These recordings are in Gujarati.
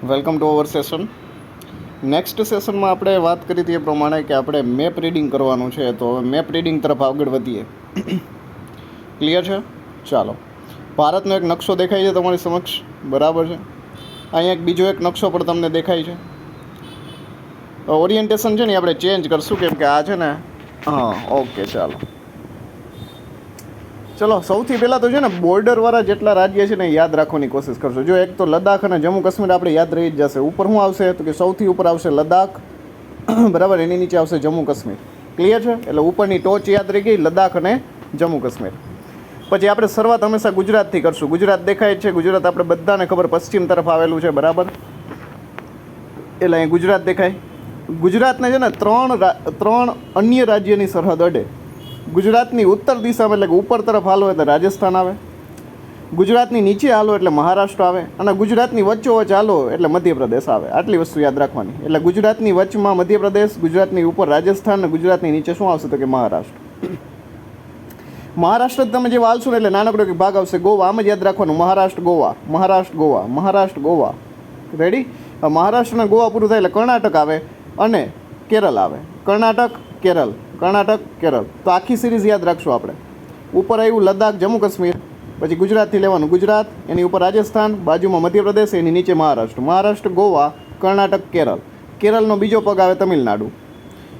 Welcome to our session. Next સેશનમાં આપણે વાત કરી હતી એ પ્રમાણે કે આપણે મેપ રીડિંગ કરવાનું છે, તો મેપ રીડિંગ તરફ આગળ વધીએ. ક્લિયર છે? ચાલો. ભારતનો એક નકશો દેખાય છે તમારી સમક્ષ, બરાબર છે. અહીંયા બીજો એક નકશો પણ તમને દેખાય છે. ઓરિએન્ટેશન છે ને આપણે ચેન્જ કરશું, કેમ કે આ છે ને, હા ઓકે ચાલો. ચલો, સૌથી પહેલાં તો છે ને બોર્ડરવાળા જેટલા રાજ્ય છે ને યાદ રાખવાની કોશિશ કરશો. જો એક તો લદ્દાખ અને જમ્મુ કાશ્મીર આપણે યાદ રહી જ જશે. ઉપર શું આવશે તો કે સૌથી ઉપર આવશે લદ્દાખ, બરાબર. એની નીચે આવશે જમ્મુ કાશ્મીર. ક્લિયર છે? એટલે ઉપરની ટોચ યાદ રહી ગઈ, લદ્દાખ અને જમ્મુ કાશ્મીર. પછી આપણે શરૂઆત હંમેશા ગુજરાતથી કરશું. ગુજરાત દેખાય છે. ગુજરાત આપણે બધાને ખબર પશ્ચિમ તરફ આવેલું છે, બરાબર. એટલે અહીં ગુજરાત દેખાય. ગુજરાતને છે ને ત્રણ અન્ય રાજ્યની સરહદ અડે. ગુજરાતની ઉત્તર દિશામાં એટલે કે ઉપર તરફ હાલો એટલે રાજસ્થાન આવે, ગુજરાતની નીચે હાલો એટલે મહારાષ્ટ્ર આવે, અને ગુજરાતની વચ્ચોવચ્ચ હાલો એટલે મધ્યપ્રદેશ આવે. આટલી વસ્તુ યાદ રાખવાની. એટલે ગુજરાતની વચમાં મધ્યપ્રદેશ, ગુજરાતની ઉપર રાજસ્થાન, અને ગુજરાતની નીચે શું આવશે તો કે મહારાષ્ટ્ર. મહારાષ્ટ્ર તમે જે વાલશો ને એટલે નાનકડો એક ભાગ આવશે ગોવા. આમ જ યાદ રાખવાનું, મહારાષ્ટ્ર ગોવા, મહારાષ્ટ્ર ગોવા, મહારાષ્ટ્ર ગોવા. રેડી? મહારાષ્ટ્ર અને ગોવા પૂરું થાય એટલે કર્ણાટક આવે અને કેરળ આવે. કર્ણાટક, કેરળ, કર્ણાટક, કેરળ. તો આખી સિરીઝ યાદ રાખશું આપણે. ઉપર આવ્યું લદ્દાખ, જમ્મુ કાશ્મીર, પછી ગુજરાતથી લેવાનું ગુજરાત, એની ઉપર રાજસ્થાન, બાજુમાં મધ્યપ્રદેશ, એની નીચે મહારાષ્ટ્ર, મહારાષ્ટ્ર ગોવા, કર્ણાટક, કેરળ. કેરળનો બીજો પગ આવે તમિલનાડુ,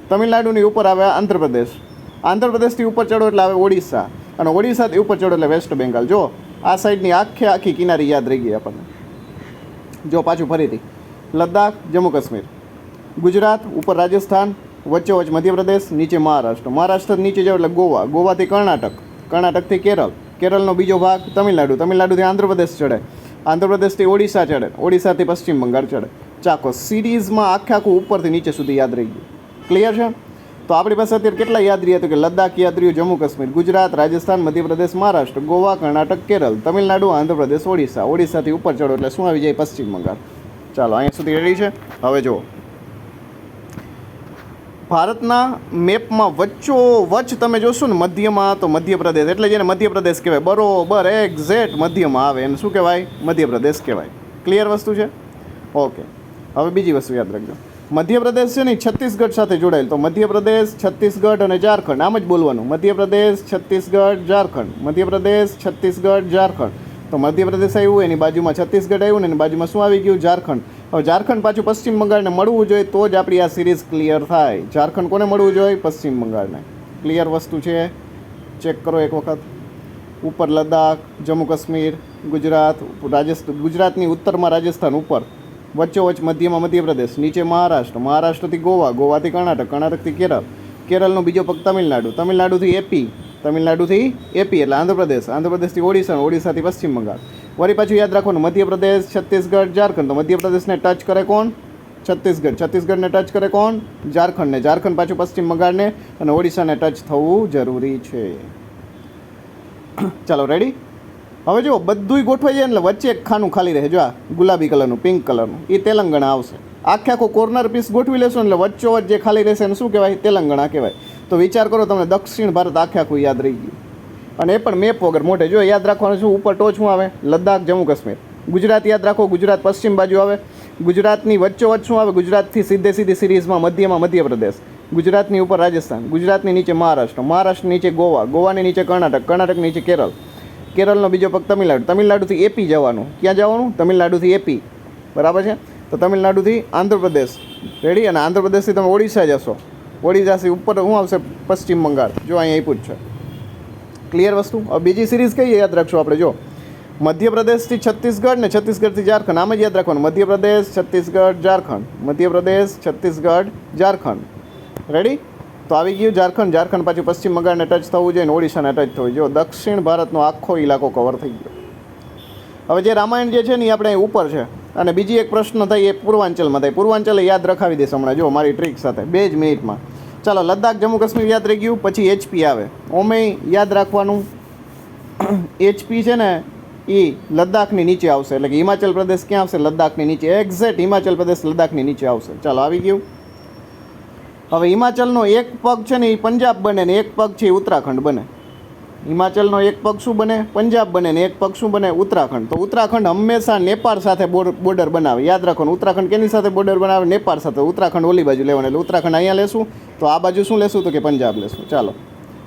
તમિલનાડુની ઉપર આવે આંધ્રપ્રદેશ, આંધ્રપ્રદેશથી ઉપર ચડો એટલે આવે ઓડિશા, અને ઓડિશાથી ઉપર ચડો એટલે વેસ્ટ બેંગાલ. જો આ સાઈડની આખી કિનારી યાદ રહી ગઈ આપણને. જો પાછું ફરીથી લદ્દાખ, જમ્મુ કાશ્મીર, ગુજરાત, ઉપર રાજસ્થાન, વચ્ચોવચ્ચ મધ્યપ્રદેશ, નીચે મહારાષ્ટ્ર, મહારાષ્ટ્ર નીચે જાવ એટલે ગોવા, ગોવાથી કર્ણાટક, કર્ણાટકથી કેરળ, કેરળનો બીજો ભાગ તમિલનાડુ, તમિલનાડુથી આંધ્રપ્રદેશ ચડે, આંધ્રપ્રદેશથી ઓડિશા ચડે, ઓડિશાથી પશ્ચિમ બંગાળ ચડે. ચાકો સિરીઝમાં આખું ઉપરથી નીચે સુધી યાદ રહી ગયું. ક્લિયર છે? તો આપણી પાસે અત્યારે કેટલા યાદ રહ્યા તો કે લદ્દાખ યાદ રહ્યું, જમ્મુ કાશ્મીર, ગુજરાત, રાજસ્થાન, મધ્યપ્રદેશ, મહારાષ્ટ્ર, ગોવા, કર્ણાટક, કેરળ, તમિલનાડુ, આંધ્રપ્રદેશ, ઓડિશા, ઓડિશાથી ઉપર ચડો એટલે શું આવી જાય પશ્ચિમ બંગાળ. ચાલો, અહીંયા સુધી રેડી છે? હવે જુઓ, ભારતના મેપમાં વચ્ચોવચ્ચ તમે જોશો ને મધ્યમાં, તો મધ્યપ્રદેશ એટલે જેને મધ્યપ્રદેશ કહેવાય, બરોબર એક્ઝેક્ટ મધ્યમાં આવે એને શું કહેવાય? મધ્યપ્રદેશ કહેવાય. ક્લિયર વસ્તુ છે? ઓકે. હવે બીજી વસ્તુ યાદ રાખજો. મધ્યપ્રદેશ છે ને છત્તીસગઢ સાથે જોડાયેલ, તો મધ્યપ્રદેશ, છત્તીસગઢ અને ઝારખંડ, આમ જ બોલવાનું, મધ્યપ્રદેશ, છત્તીસગઢ, ઝારખંડ, મધ્યપ્રદેશ, છત્તીસગઢ, ઝારખંડ. તો મધ્યપ્રદેશ આવ્યું, એની બાજુમાં છત્તીસગઢ આવ્યું, ને એની બાજુમાં શું આવી ગયું? ઝારખંડ. હવે ઝારખંડ પાછું પશ્ચિમ બંગાળને મળવું જોઈએ તો જ આપણી આ સિરીઝ ક્લિયર થાય. ઝારખંડ કોને મળવું જોઈએ? પશ્ચિમ બંગાળને. ક્લિયર વસ્તુ છે? ચેક કરો એક વખત. ઉપર લદ્દાખ, જમ્મુ કાશ્મીર, ગુજરાત, રાજસ્થાન, ગુજરાતની ઉત્તરમાં રાજસ્થાન ઉપર, વચ્ચોવચ્ચ મધ્યમાં મધ્યપ્રદેશ, નીચે મહારાષ્ટ્ર, મહારાષ્ટ્રથી ગોવા, ગોવાથી કર્ણાટક, કર્ણાટકથી કેરળ, કેરળનો બીજો પગ તમિલનાડુ, તમિલનાડુથી એપી, તમિલનાડુથી એપી એટલે આંધ્રપ્રદેશ, આંધ્રપ્રદેશથી ઓડિશા, ઓડિશાથી પશ્ચિમ બંગાળ. વળી પાછું યાદ રાખવાનું મધ્યપ્રદેશ, છત્તીસગઢ, ઝારખંડ. તો મધ્યપ્રદેશને ટચ કરે કોણ? છત્તીસગઢ. છત્તીસગઢને ટચ કરે કોણ? ઝારખંડને. ઝારખંડ પાછું પશ્ચિમ બંગાળને અને ઓડિશાને ટચ થવું જરૂરી છે. ચાલો, રેડી? હવે જો બધુંય ગોઠવાઈ જાય એટલે વચ્ચે એક ખાનું ખાલી રહે. જો આ ગુલાબી કલરનું, પિંક કલરનું, એ તેલંગાણા આવશે. આખો કોર્નર પીસ ગોઠવી લેશો એટલે વચ્ચોવચ્ચ જે ખાલી રહેશે એને શું કહેવાય? તેલંગાણા કહેવાય. તો વિચાર કરો, તમને દક્ષિણ ભારત આખું યાદ રહી ગયું, અને એ પણ મેપ વગર મોઢે. જો યાદ રાખવાનું શું? ઉપર ટોચ શું આવે? લદ્દાખ, જમ્મુ કાશ્મીર. ગુજરાત યાદ રાખો, ગુજરાત પશ્ચિમ બાજુ આવે. ગુજરાતની વચ્ચોવચ્ચ શું આવે? ગુજરાતથી સીધી સિરીઝમાં મધ્યમાં મધ્યપ્રદેશ, ગુજરાતની ઉપર રાજસ્થાન, ગુજરાતની નીચે મહારાષ્ટ્ર, મહારાષ્ટ્રની નીચે ગોવા, ગોવાની નીચે કર્ણાટક, કર્ણાટક નીચે કેરળ, કેરળનો બીજો પગ તમિલનાડુ, તમિલનાડુથી એપી જવાનું. ક્યાં જવાનું? તમિલનાડુથી એપી, બરાબર છે. તો તમિલનાડુથી આંધ્રપ્રદેશ, રેડી? અને આંધ્રપ્રદેશથી તમે ઓડિશા જશો, ઓડિશાથી ઉપર શું આવશે? પશ્ચિમ બંગાળ. જો અહીંયા આપ્યું જ છે. ક્લિયર વસ્તુ? હવે બીજી સિરીઝ કઈ યાદ રાખશું આપણે? જો મધ્યપ્રદેશથી છત્તીસગઢ ને છત્તીસગઢથી ઝારખંડ, આમ જ યાદ રાખવાનું, મધ્યપ્રદેશ, છત્તીસગઢ, ઝારખંડ, મધ્યપ્રદેશ, છત્તીસગઢ, ઝારખંડ. રેડી? તો આવી ગયું ઝારખંડ. ઝારખંડ પાછું પશ્ચિમ બંગાળને ટચ થવું જોઈએ ને ઓડિશાને ટચ થવું જોઈએ. જો દક્ષિણ ભારતનો આખો ઇલાકો કવર થઈ ગયો. હવે જે રામાયણ જે છે ને એ આપણે ઉપર છે, અને બીજી એક પ્રશ્ન થાય એ પૂર્વાંચલમાં થાય. પૂર્વાંચલ યાદ રખાવી દઈશ હમણાં, જો મારી ટ્રીક સાથે 2 જ મિનિટમાં. ચાલો, લદ્દાખ, જમ્મુ કાશ્મીર યાદ રહી ગયું. પછી એચપી આવે. ઓમે યાદ રાખવાનું, એચપી છે ને એ લદ્દાખની નીચે આવશે. એટલે કે હિમાચલ પ્રદેશ ક્યાં આવશે? લદ્દાખની નીચે. એક્ઝેક્ટ હિમાચલ પ્રદેશ લદ્દાખની નીચે આવશે. ચાલો, આવી ગયું. હવે હિમાચલનો એક પગ છે ને એ પંજાબ બને ને એક પગ છે એ ઉત્તરાખંડ બને. હિમાચલનો એક પગ શું બને? પંજાબ બને ને એક પગ શું બને? ઉત્તરાખંડ. તો ઉત્તરાખંડ હંમેશા નેપાળ સાથે બોર્ડર બનાવે. યાદ રાખો ને, ઉત્તરાખંડ કેની સાથે બોર્ડર બનાવે? નેપાળ સાથે. ઉત્તરાખંડ ઓલી બાજુ લેવાનું, એટલે ઉત્તરાખંડ અહીંયા લેશું, તો આ બાજુ શું લેશું? તો કે પંજાબ લેશું. ચાલો,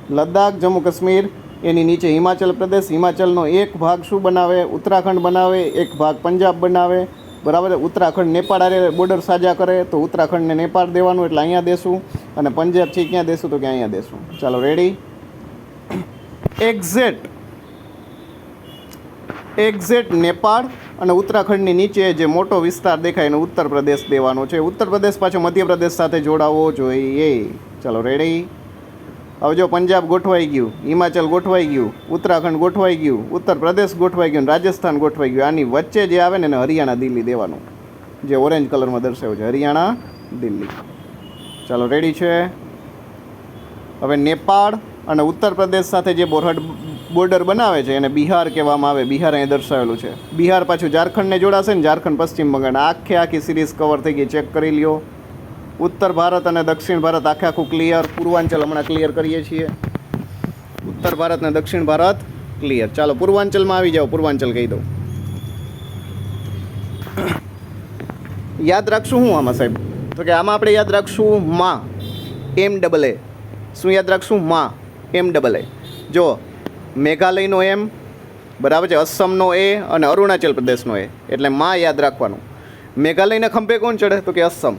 લદ્દાખ, જમ્મુ કાશ્મીર, એની નીચે હિમાચલ પ્રદેશ. હિમાચલનો એક ભાગ શું બનાવે? ઉત્તરાખંડ બનાવે, એક ભાગ પંજાબ બનાવે. બરાબર. ઉત્તરાખંડ નેપાળ આરે બોર્ડર સાજા કરે, તો ઉત્તરાખંડને નેપાળ દેવાનું, એટલે અહીંયા દેશું. અને પંજાબ છે ક્યાં દેશું? તો કે અહીંયા દેશું. ચાલો, રેડી? એક્ઝેક્ટ નેપાળ અને ઉત્તરાખંડની નીચે જે મોટો વિસ્તાર દેખાય એને ઉત્તર પ્રદેશ દેવાનો છે. ઉત્તર પ્રદેશ પાછો મધ્યપ્રદેશ સાથે જોડાવવો જોઈએ. ચાલો, રેડી? હવે જો પંજાબ ગોઠવાઈ ગયું, હિમાચલ ગોઠવાઈ ગયું, ઉત્તરાખંડ ગોઠવાઈ ગયું, ઉત્તર પ્રદેશ ગોઠવાઈ ગયું, રાજસ્થાન ગોઠવાઈ ગયું. આની વચ્ચે જે આવે ને એને હરિયાણા દિલ્હી દેવાનું, જે ઓરેન્જ કલરમાં દર્શાવ્યું છે, હરિયાણા દિલ્હી. ચાલો, રેડી છે? હવે નેપાળ અને ઉત્તર પ્રદેશ સાથે જે બોર્ડર બનાવે છે એને બિહાર કહેવામાં આવે. બિહાર અહીં દર્શાવેલું છે. બિહાર પાછું ઝારખંડને જોડાશે ને, ઝારખંડ પશ્ચિમ બંગાળ. આખી સિરીઝ કવર થઈ ગઈ, ચેક કરી લ્યો. ઉત્તર ભારત અને દક્ષિણ ભારત આખું ક્લિયર. પૂર્વાંચલ હમણાં ક્લિયર કરીએ છીએ. ઉત્તર ભારત અને દક્ષિણ ભારત ક્લિયર. ચાલો, પૂર્વાંચલમાં આવી જાઓ. પૂર્વાંચલ કહી દઉં. યાદ રાખશું હું આમાં સાહેબ? તો કે આમાં આપણે યાદ રાખશું માં, MAA. શું યાદ રાખશું? માં, MAA. જો મેઘાલયનો M, બરાબર છે, અસમનો A અને અરુણાચલ પ્રદેશનો A, એટલે માં યાદ રાખવાનું. મેઘાલયના ખંભે કોણ ચડે? તો કે અસમ.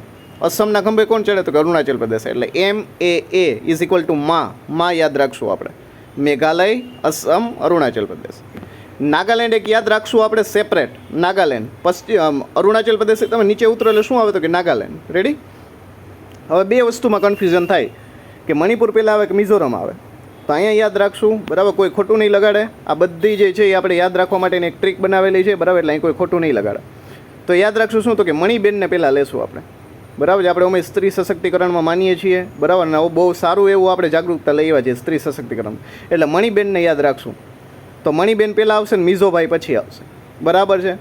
અસમના ખંભે કોણ ચડે? તો કે અરુણાચલ પ્રદેશ. એટલે MAA ઇઝ ઇક્વલ ટુ માં યાદ રાખશું આપણે. મેઘાલય, અસમ, અરુણાચલ પ્રદેશ. નાગાલેન્ડ એક યાદ રાખશું આપણે સેપરેટ. નાગાલેન્ડ પશ્ચિમ, અરુણાચલ પ્રદેશ તમે નીચે ઉતરો એટલે શું આવે? તો કે નાગાલેન્ડ. રેડી? હવે બે વસ્તુમાં કન્ફ્યુઝન થાય કે મણિપુર પહેલાં આવે કે મિઝોરમ આવે. તો અહીંયા યાદ રાખશું, બરાબર, કોઈ ખોટું નહીં લગાડે. આ બધી જે છે એ આપણે યાદ રાખવા માટેની એક ટ્રીક બનાવેલી છે, બરાબર, એટલે અહીં કોઈ ખોટું નહીં લગાડે. તો યાદ રાખશું શું? તો કે મણિબેનને પહેલાં લેશું આપણે, બરાબર છે. આપણે અમે સ્ત્રી સશક્તિકરણમાં માનીએ છીએ, બરાબર, ને બહુ સારું એવું આપણે જાગૃતતા લઈ આવ્યા છીએ સ્ત્રી સશક્તિકરણ, એટલે મણિબેનને યાદ રાખશું. તો મણિબેન પહેલાં આવશે ને મિઝોભાઈ પછી આવશે, બરાબર છે.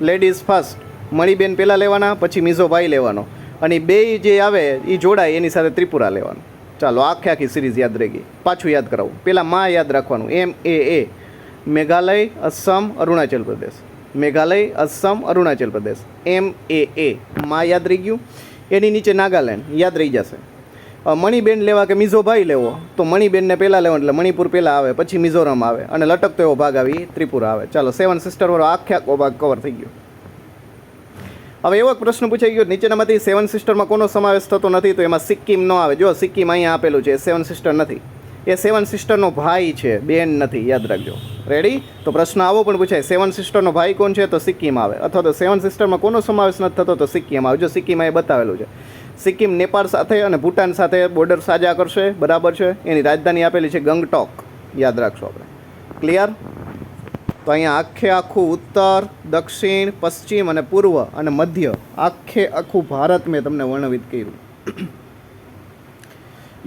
લેડીઝ ફર્સ્ટ, મણિબેન પહેલાં લેવાના, પછી મિઝોભાઈ લેવાનો, અને બે જે આવે એ જોડાય એની સાથે ત્રિપુરા લેવાનું. ચાલો, આખી સિરીઝ યાદ રહી ગઈ. પાછું યાદ કરાવું. પહેલાં માં યાદ રાખવાનું, MAA. મેઘાલય, અસમ, અરુણાચલ પ્રદેશ. મેઘાલય, અસમ, અરુણાચલ પ્રદેશ. MAA માં યાદ રહી ગયું. એની નીચે નાગાલેન્ડ યાદ રહી જશે. મણિબેન લેવા કે મિઝોભાઈ લેવો, તો મણિબેનને પહેલાં લેવાનું, એટલે મણિપુર પહેલાં આવે, પછી મિઝોરમ આવે, અને લટકતો એવો ભાગ આવી ત્રિપુરા આવે. ચાલો, 7 સિસ્ટર વાળો આખો ભાગ કવર થઈ ગયો. હવે એવો પ્રશ્ન પૂછાઈ ગયો, નીચેનામાંથી 7 સિસ્ટરમાં કોનો સમાવેશ થતો નથી? તો એમાં સિક્કિમ ન આવે. જો સિક્કિમ અહીંયા આપેલું છે, એ 7 સિસ્ટર નથી. એ 7 સિસ્ટરનો ભાઈ છે, બેન નથી. યાદ રાખજો. રેડી? તો પ્રશ્ન આવો પણ પૂછાય, 7 સિસ્ટરનો ભાઈ કોણ છે? તો સિક્કિમ આવે. અથવા તો 7 સિસ્ટરમાં કોનો સમાવેશ નથી થતો? તો સિક્કિમ આવે. જો સિક્કિમ અહીં બતાવેલું છે. સિક્કિમ નેપાળ સાથે અને ભૂટાન સાથે બોર્ડર સાજા કરશે, બરાબર છે. એની રાજધાની આપેલી છે ગંગટોક. યાદ રાખશું આપણે. ક્લિયર? તો અહીંયા આખું ઉત્તર, દક્ષિણ, પશ્ચિમ અને પૂર્વ અને મધ્ય આખું ભારત મેં તમને વર્ણવિત કર્યું.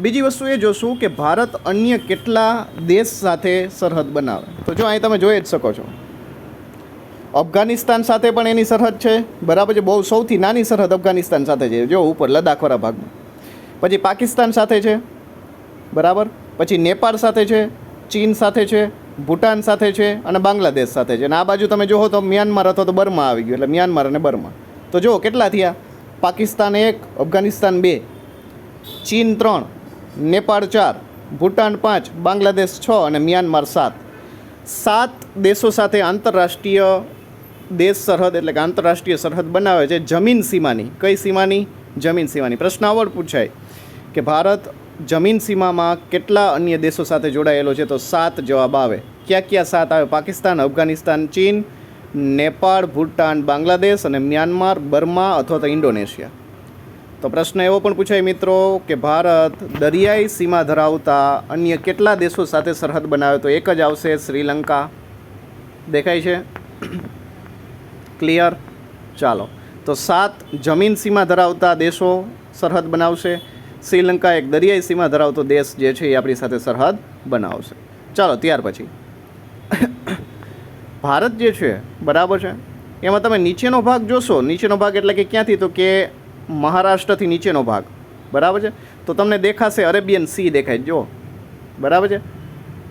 બીજી વસ્તુ એ જોશું કે ભારત અન્ય કેટલા દેશ સાથે સરહદ બનાવે. તો જો અહીં તમે જોઈ જ શકો છો, અફઘાનિસ્તાન સાથે પણ એની સરહદ છે, બરાબર છે. બહુ સૌથી નાની સરહદ અફઘાનિસ્તાન સાથે છે, જો ઉપર લદ્દાખવાળા ભાગમાં. પછી પાકિસ્તાન સાથે છે, બરાબર. પછી નેપાળ સાથે છે, ચીન સાથે છે, ભૂટાન સાથે છે, અને બાંગ્લાદેશ સાથે છે. અને આ બાજુ તમે જોવો તો મ્યાનમાર અથવા તો બર્મા આવી ગયું, એટલે મ્યાનમાર અને બર્મા. તો જુઓ કેટલા થયા? પાકિસ્તાન 1, અફઘાનિસ્તાન 2, ચીન 3, નેપાળ 4, ભૂટાન 5, બાંગ્લાદેશ 6 અને મ્યાનમાર 7. 7 દેશો સાથે આંતરરાષ્ટ્રીય દેશ સરહદ એટલે કે આંતરરાષ્ટ્રીય સરહદ બનાવે છે. જમીન સીમાની. કઈ સીમાની? જમીન સીમાની. પ્રશ્ન આવડ પૂછાય કે ભારત જમીન સીમામાં કેટલા અન્ય દેશો સાથે જોડાયેલો છે? તો 7 જવાબ આવે. ક્યાં 7 આવે? પાકિસ્તાન, અફઘાનિસ્તાન, ચીન, નેપાળ, ભૂટાન, બાંગ્લાદેશ અને મ્યાનમાર, બર્મા અથવા તો ઇન્ડોનેશિયા. તો પ્રશ્ન એવો પણ પૂછાય મિત્રો કે ભારત દરિયાઈ સીમા ધરાવતા અન્ય કેટલા દેશો સાથે સરહદ બનાવે? તો એક જ આવશે, શ્રીલંકા. દેખાય છે? ક્લિયર? ચાલો, તો 7 જમીન સીમા ધરાવતા દેશો સરહદ બનાવશે. શ્રીલંકા એક દરિયાઈ સીમા ધરાવતો દેશ જે છે એ આપણી સાથે સરહદ બનાવશે. ચાલો, ત્યાર પછી ભારત જે છે, બરાબર છે, એમાં તમે નીચેનો ભાગ જોશો. નીચેનો ભાગ એટલે કે ક્યાંથી? તો કે મહારાષ્ટ્રથી નીચેનો ભાગ, બરાબર છે. તો તમને દેખાશે અરેબિયન સી દેખાય, જો, બરાબર છે.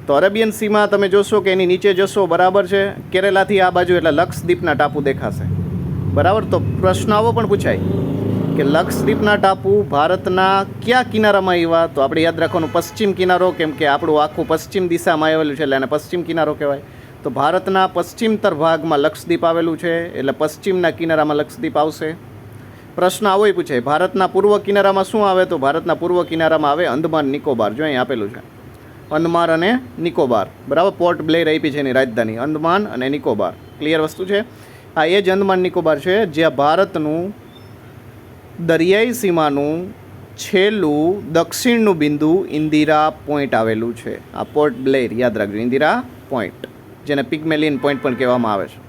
તો અરેબિયન સીમાં તમે જોશો કે એની નીચે જશો બરાબર છે, કેરેલાથી આ બાજુ એટલે લક્ષદ્વીપના ટાપુ દેખાશે બરાબર. તો પ્રશ્ન આવો પણ પૂછાય કે લક્ષદ્વીપના ટાપુ ભારતના કયા કિનારામાં આવ્યા? તો આપણે યાદ રાખવાનું પશ્ચિમ કિનારો, કેમ કે આપણું આખું પશ્ચિમ દિશામાં આવેલું છે એટલે એને પશ્ચિમ કિનારો કહેવાય. તો ભારતના પશ્ચિમતર ભાગમાં લક્ષદ્વીપ આવેલું છે એટલે પશ્ચિમના કિનારામાં લક્ષદ્વીપ આવશે. પ્રશ્ન આવો પૂછાય ભારતના પૂર્વ કિનારામાં શું આવે? તો ભારતના પૂર્વ કિનારામાં આવે અંદમાન નિકોબાર. જો અહીં આપેલું છે અંદમાન અને નિકોબાર બરાબર. પોર્ટ બ્લેર આપી છે એની રાજધાની અંદમાન અને નિકોબાર. ક્લિયર વસ્તુ છે. આ એ જ અંદમાન નિકોબાર છે જ્યાં ભારતનું દરિયાઈ સીમાનું છેલ્લું દક્ષિણનું બિંદુ ઇન્દિરા પોઈન્ટ આવેલું છે. આ પોર્ટ બ્લેર યાદ રાખજો, ઇન્દિરા પોઈન્ટ, જેને પિગ્મેલિયન પોઈન્ટ પણ કહેવામાં આવે છે.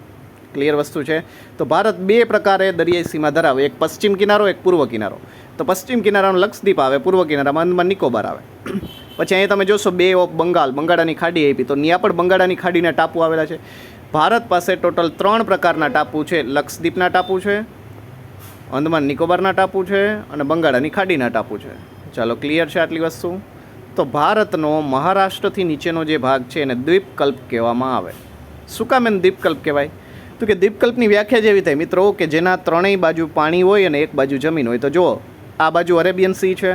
ક્લિયર વસ્તુ છે. તો ભારત બે પ્રકારે દરિયાઈ સીમા ધરાવે, એક પશ્ચિમ કિનારો, એક પૂર્વ કિનારો. તો પશ્ચિમ કિનારાનો લક્ષદ્વીપ આવે, પૂર્વ કિનારામાં અંદમાન નિકોબાર આવે. પછી અહીંયા તમે જોશો બે ઓફ બંગાળ, બંગાળાની ખાડી આપી, તો ત્યાં પણ બંગાળાની ખાડીના ટાપુ આવેલા છે. ભારત પાસે ટોટલ 3 પ્રકારના ટાપુ છે. લક્ષદ્વીપના ટાપુ છે, અંદમાન નિકોબારના ટાપુ છે અને બંગાળાની ખાડીના ટાપુ છે. ચાલો ક્લિયર છે આટલી વસ્તુ. તો ભારતનો મહારાષ્ટ્રથી નીચેનો જે ભાગ છે એને દ્વીપકલ્પ કહેવામાં આવે. શું કામ એને દ્વીપકલ્પ કહેવાય? તો કે દ્વીપકલ્પની વ્યાખ્યા જેવી થાય મિત્રો કે જેના ત્રણેય બાજુ પાણી હોય અને એક બાજુ જમીન હોય. તો જુઓ, આ બાજુ અરેબિયન સી છે,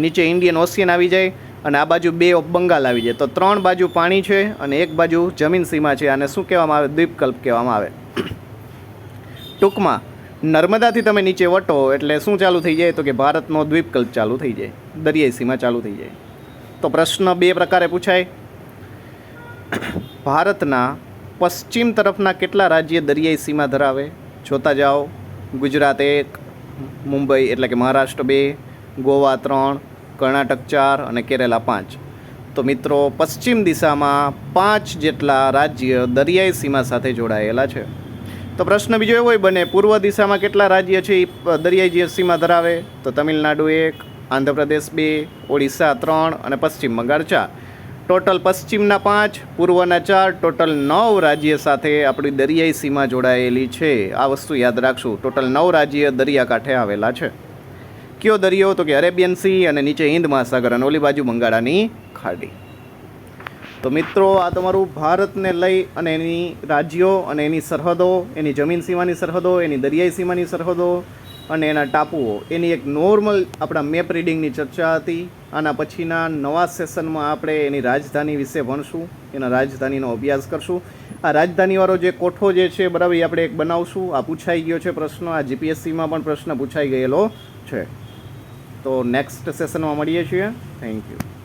નીચે ઇન્ડિયન ઓશિયન આવી જાય અને આ બાજુ બે ઓફ બંગાળ આવી જાય. તો 3 બાજુ પાણી છે અને એક બાજુ જમીન સીમા છે. આને શું કહેવામાં આવે? દ્વીપકલ્પ કહેવામાં આવે. ટૂંકમાં નર્મદાથી તમે નીચે વટો એટલે શું ચાલુ થઈ જાય? તો કે ભારતનો દ્વીપકલ્પ ચાલુ થઈ જાય, દરિયાઈ સીમા ચાલુ થઈ જાય. તો પ્રશ્ન બે પ્રકારે પૂછાય. ભારતના પશ્ચિમ તરફના કેટલા રાજ્ય દરિયાઈ સીમા ધરાવે? જોતા જાઓ. ગુજરાત 1, મુંબઈ એટલે કે મહારાષ્ટ્ર 2, ગોવા 3, કર્ણાટક 4 અને કેરેલા 5. તો મિત્રો પશ્ચિમ દિશામાં 5 જેટલા રાજ્ય દરિયાઈ સીમા સાથે જોડાયેલા છે. તો પ્રશ્ન બીજો એવો બને, પૂર્વ દિશામાં કેટલા રાજ્ય છે એ દરિયાઈ સીમા ધરાવે? તો તમિલનાડુ 1, આંધ્રપ્રદેશ 2, ઓડિશા 3 અને પશ્ચિમ બંગાળ 4. ટોટલ પશ્ચિમના 5, પૂર્વના 4, ટોટલ 9 રાજ્ય સાથે આપણી દરિયાઈ સીમા જોડાયેલી છે. આ વસ્તુ યાદ રાખશું. ટોટલ 9 રાજ્ય દરિયાકાંઠે આવેલા છે. કયો દરિયો? તો કે અરેબિયન સી અને નીચે હિન્દ મહાસાગર અને ઓલી બાજુ બંગાળાની ખાડી. તો મિત્રો આ તમારું ભારતને લઈ અને એની રાજ્યો અને એની સરહદો, એની જમીન સીમાની સરહદો, એની દરિયાઈ સીમાની સરહદો અને એના ટાપુઓ, એની એક નોર્મલ આપણા મેપ રીડિંગની ચર્ચા હતી. આના પછીના નવા સેશનમાં આપણે એની રાજધાની વિશે ભણશું, એના રાજધાનીનો અભ્યાસ કરશું. આ રાજધાનીવાળો જે કોઠો જે છે બરાબર એ આપણે એક બનાવશું. આ પૂછાઈ ગયો છે પ્રશ્ન, આ જીપીએસસીમાં પણ પ્રશ્ન પૂછાઈ ગયેલો છે. તો નેક્સ્ટ સેશનમાં મળીએ છીએ. Thank you.